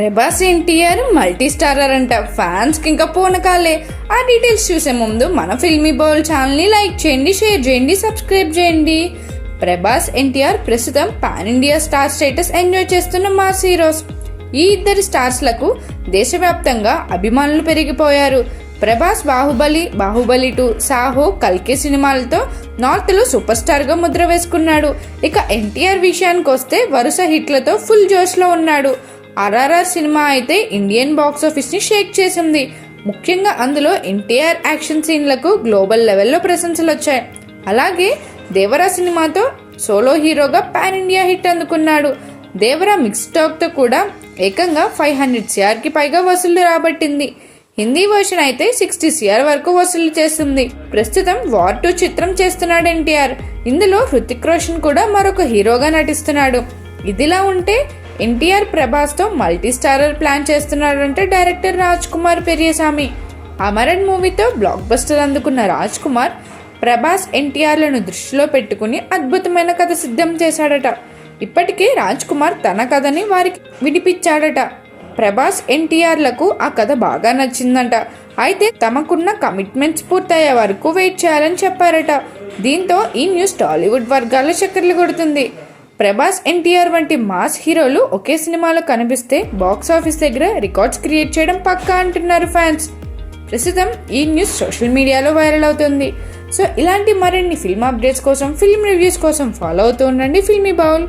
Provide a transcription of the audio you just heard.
Prabhas NTR multi starrer అంట. ఫ్యాన్స్కి ఇంకా పూనకాలే. ఆ డీటెయిల్స్ చూసే ముందు మన ఫిల్మీ బౌల్ ఛానల్ని లైక్ చేయండి, షేర్ చేయండి, సబ్స్క్రైబ్ చేయండి. ప్రభాస్ ఎన్టీఆర్ ప్రస్తుతం pan India star status enjoy చేస్తున్న మాస్ హీరోస్. ఈ ఇద్దరి స్టార్స్లకు దేశవ్యాప్తంగా అభిమానులు పెరిగిపోయారు. ప్రభాస్ బాహుబలి, బాహుబలి 2, సాహో, కల్కి సినిమాలతో నార్త్లో సూపర్ స్టార్గా ముద్ర వేసుకున్నాడు. ఇక ఎన్టీఆర్ విషయానికి వస్తే వరుస హిట్లతో ఫుల్ జోష్లో ఉన్నాడు. RRR సినిమా అయితే ఇండియన్ బాక్స్ ఆఫీస్ని షేక్ చేసింది. ముఖ్యంగా అందులో ఎన్టీఆర్ యాక్షన్ సీన్లకు గ్లోబల్ లెవెల్లో ప్రశంసలు వచ్చాయి. అలాగే దేవరా సినిమాతో సోలో హీరోగా పాన్ ఇండియా హిట్ అందుకున్నాడు. దేవరా మిక్స్ టాక్తో కూడా ఏకంగా 500 CRకి పైగా వసూళ్లు రాబట్టింది. హిందీ వర్షన్ అయితే 60 CR వరకు వసూలు చేస్తుంది. ప్రస్తుతం వార్ 2 చిత్రం చేస్తున్నాడు ఎన్టీఆర్. ఇందులో హృతిక్ రోషన్ కూడా మరొక హీరోగా నటిస్తున్నాడు. ఇదిలా ఉంటే ఎన్టీఆర్ ప్రభాస్తో మల్టీ స్టారర్ ప్లాన్ చేస్తున్నాడంటే డైరెక్టర్ రాజ్ కుమార్ పెరియసామి. అమరన్ మూవీతో బ్లాక్ బస్టర్ అందుకున్న రాజ్ కుమార్ ప్రభాస్ ఎన్టీఆర్లను దృష్టిలో పెట్టుకుని అద్భుతమైన కథ సిద్ధం చేశాడట. ఇప్పటికే రాజ్ కుమార్ తన కథని వారికి వినిపించాడట. ప్రభాస్ ఎన్టీఆర్లకు ఆ కథ బాగా నచ్చిందంట. అయితే తమకున్న కమిట్మెంట్స్ పూర్తయ్యే వరకు వెయిట్ చేయాలని చెప్పారట. దీంతో ఈ న్యూస్ టాలీవుడ్ వర్గాల్లో చక్కర్లు కొడుతుంది. ప్రభాస్ ఎన్టీఆర్ వంటి మాస్ హీరోలు ఒకే సినిమాలో కనిపిస్తే బాక్స్ ఆఫీస్ దగ్గర రికార్డ్స్ క్రియేట్ చేయడం పక్కా అంటున్నారు ఫ్యాన్స్. ప్రస్తుతం ఈ న్యూస్ సోషల్ మీడియాలో వైరల్ అవుతుంది. సో ఇలాంటి మరిన్ని ఫిల్మ్ అప్డేట్స్ కోసం, ఫిల్మ్ రివ్యూస్ కోసం ఫాలో అవుతూ ఉండండి ఫిల్మీ బౌల్.